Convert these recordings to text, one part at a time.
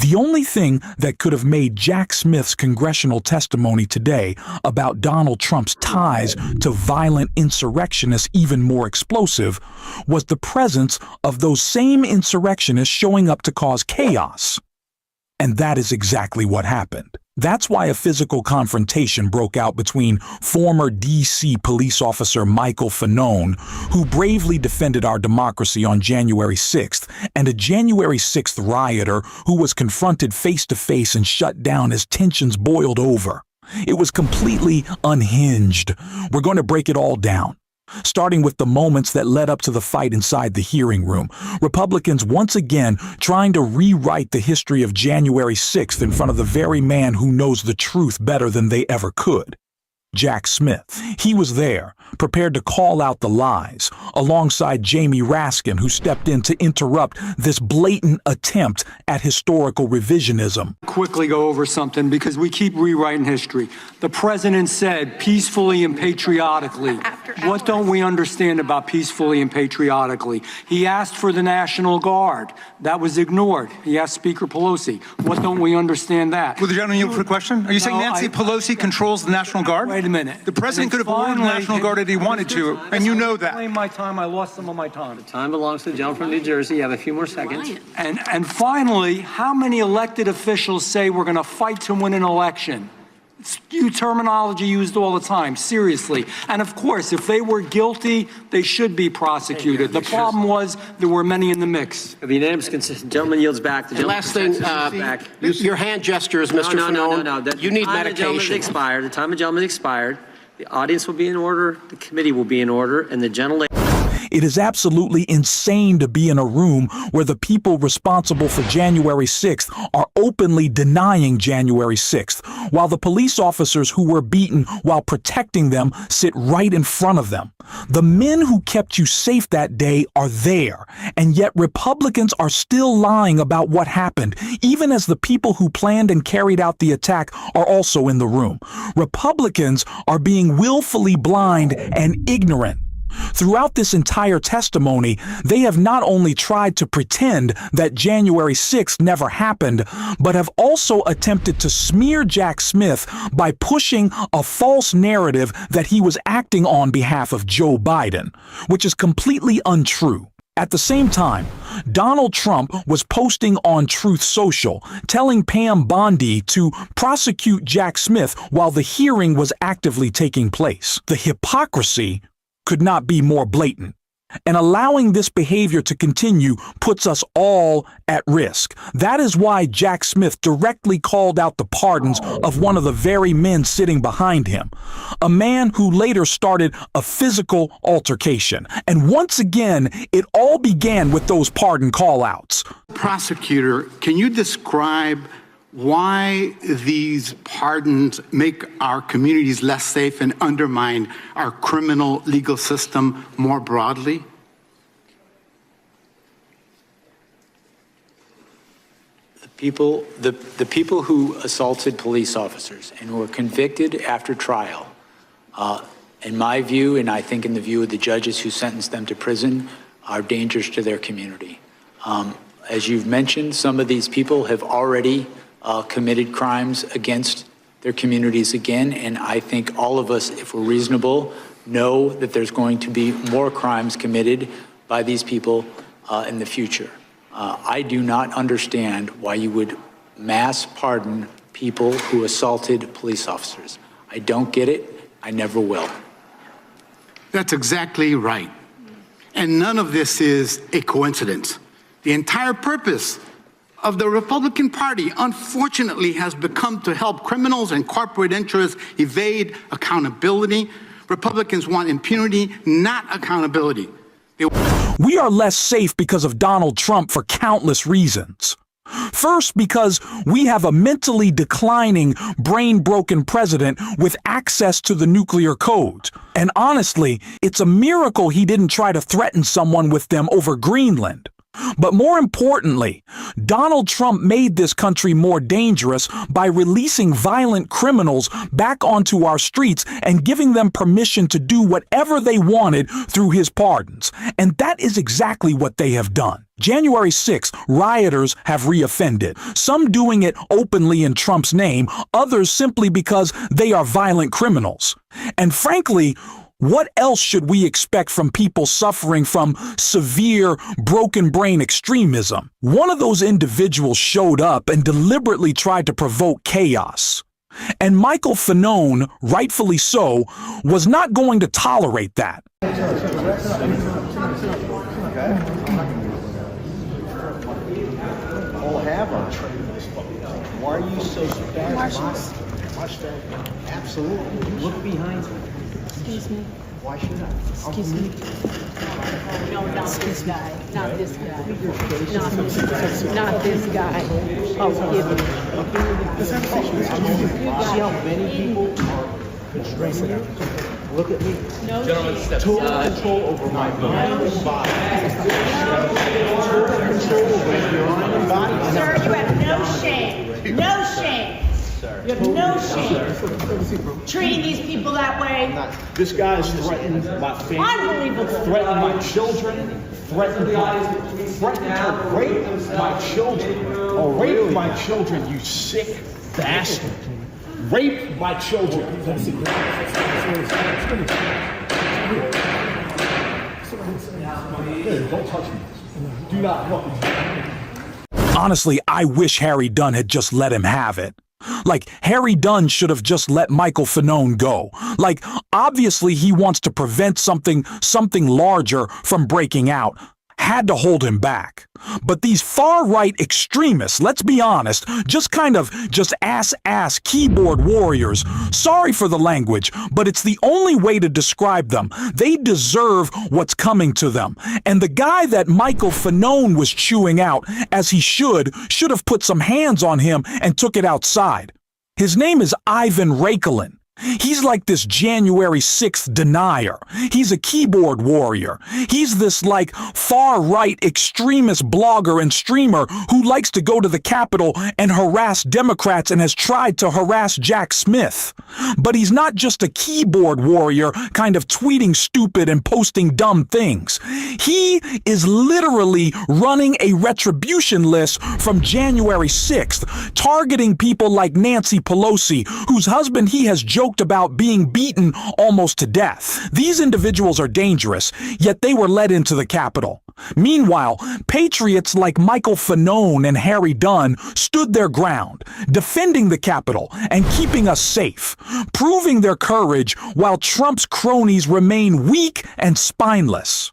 The only thing that could have made Jack Smith's congressional testimony today about Donald Trump's ties to violent insurrectionists even more explosive was the presence of those same insurrectionists showing up to cause chaos. And that is exactly what happened. That's why a physical confrontation broke out between former D.C. police officer Michael Fanone, who bravely defended our democracy on January 6th, and a January 6th rioter who was confronted face-to-face and shut down as tensions boiled over. It was completely unhinged. We're going to break it all down. Starting with the moments that led up to the fight inside the hearing room, Republicans once again trying to rewrite the history of January 6th in front of the very man who knows the truth better than they ever could. Jack Smith. He was there, prepared to call out the lies, alongside Jamie Raskin, who stepped in to interrupt this blatant attempt at historical revisionism. Quickly go over something because we keep rewriting history. The president said peacefully and patriotically. What don't we understand about peacefully and patriotically? He asked for the National Guard. That was ignored. He asked Speaker Pelosi. What don't we understand that? Will the gentleman yield for a question? Are you saying Nancy Pelosi controls the National Guard? Wait a minute. The president could have ordered the National Guard if he wanted to, and you know that. My time, I lost some of my time. The time belongs to the gentleman from New Jersey. You have a few more seconds. And finally, how many elected officials say we're going to fight to win an election? It's terminology used all the time, seriously. And of course, if they were guilty, they should be prosecuted. The problem was there were many in the mix. The unanimous consent. Gentleman yields back. The last thing, your hand gestures, Mr. Fanone. No. You need medication. The time of the gentleman expired. The audience will be in order. The committee will be in order. And the gentlelady. It is absolutely insane to be in a room where the people responsible for January 6th are openly denying January 6th, while the police officers who were beaten while protecting them sit right in front of them. The men who kept you safe that day are there, and yet Republicans are still lying about what happened, even as the people who planned and carried out the attack are also in the room. Republicans are being willfully blind and ignorant. Throughout this entire testimony, they have not only tried to pretend that January 6th never happened, but have also attempted to smear Jack Smith by pushing a false narrative that he was acting on behalf of Joe Biden, which is completely untrue. At the same time, Donald Trump was posting on Truth Social, telling Pam Bondi to prosecute Jack Smith while the hearing was actively taking place. The hypocrisy could not be more blatant. And allowing this behavior to continue puts us all at risk. That is why Jack Smith directly called out the pardons of one of the very men sitting behind him, a man who later started a physical altercation. And once again, it all began with those pardon call-outs. Prosecutor, can you describe why these pardons make our communities less safe and undermine our criminal legal system more broadly? The people who assaulted police officers and were convicted after trial, in my view, and I think in the view of the judges who sentenced them to prison, are dangers to their community. As you've mentioned, some of these people have already committed crimes against their communities again, and I think all of us, if we're reasonable, know that there's going to be more crimes committed by these people in the future. I do not understand why you would mass pardon people who assaulted police officers. I don't get it. I never will. That's exactly right. And none of this is a coincidence. The entire purpose of the Republican Party, unfortunately, has become to help criminals and corporate interests evade accountability. Republicans want impunity, not accountability. We are less safe because of Donald Trump for countless reasons. First, because we have a mentally declining, brain-broken president with access to the nuclear codes. And honestly, it's a miracle he didn't try to threaten someone with them over Greenland. But more importantly, Donald Trump made this country more dangerous by releasing violent criminals back onto our streets and giving them permission to do whatever they wanted through his pardons. And that is exactly what they have done. January 6th, rioters have reoffended, some doing it openly in Trump's name, others simply because they are violent criminals. And frankly, what else should we expect from people suffering from severe broken brain extremism? One of those individuals showed up and deliberately tried to provoke chaos. And Michael Fanone, rightfully so, was not going to tolerate that. Why are you so spasmodic? Absolutely. Look behind you. Excuse me. Why should I? Excuse me. No, not this guy. Not this guy. Not this guy. Not this guy. Oh, forgive me. See how many people are constraining you? Look at me. No Total control over my mind and body. Total control over your mind and body. Sir, you have no shame. No shame. You have no shame. Treating these people that way. This guy is threatening my family. Unbelievable. Threatening my children. Threatening to rape my children. Or rape my children, you sick bastard. Rape my children. Don't touch me. Do not look. Honestly, I wish Harry Dunn had just let him have it. Like, Harry Dunn should have just let Michael Fanone go. Like, obviously he wants to prevent something larger from breaking out. Had to hold him back. But these far-right extremists, let's be honest, just ass keyboard warriors. Sorry for the language, but it's the only way to describe them. They deserve what's coming to them. And the guy that Michael Fanone was chewing out, as he should have put some hands on him and took it outside. His name is Ivan Rakelin. He's like this January 6th denier. He's a keyboard warrior. He's this like far-right extremist blogger and streamer who likes to go to the Capitol and harass Democrats and has tried to harass Jack Smith. But he's not just a keyboard warrior kind of tweeting stupid and posting dumb things. He is literally running a retribution list from January 6th, targeting people like Nancy Pelosi, whose husband he has joked about being beaten almost to death. These individuals are dangerous, yet they were led into the Capitol. Meanwhile, patriots like Michael Fanone and Harry Dunn stood their ground, defending the Capitol and keeping us safe, proving their courage while Trump's cronies remain weak and spineless.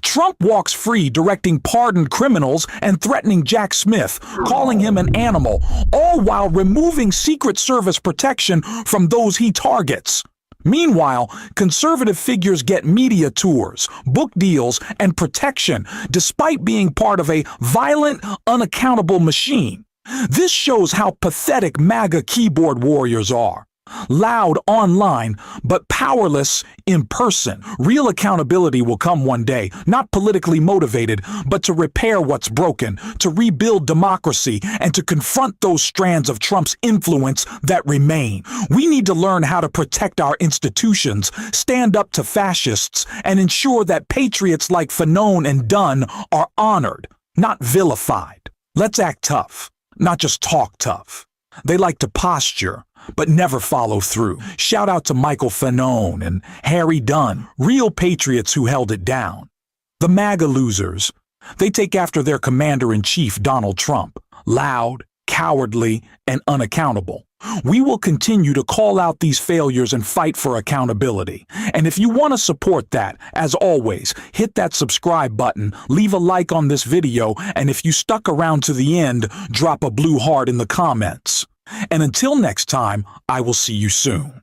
Trump walks free, directing pardoned criminals and threatening Jack Smith, calling him an animal, all while removing Secret Service protection from those he targets. Meanwhile, conservative figures get media tours, book deals, and protection, despite being part of a violent, unaccountable machine. This shows how pathetic MAGA keyboard warriors are. Loud online, but powerless in person. Real accountability will come one day, not politically motivated, but to repair what's broken, to rebuild democracy, and to confront those strands of Trump's influence that remain. We need to learn how to protect our institutions, stand up to fascists, and ensure that patriots like Fanone and Dunn are honored, not vilified. Let's act tough, not just talk tough. They like to posture, but never follow through. Shout out to Michael Fanone and Harry Dunn, real patriots who held it down. The MAGA losers, they take after their commander-in-chief, Donald Trump, loud, cowardly, and unaccountable. We will continue to call out these failures and fight for accountability. And if you want to support that, as always, hit that subscribe button, leave a like on this video, and if you stuck around to the end, drop a blue heart in the comments. And until next time, I will see you soon.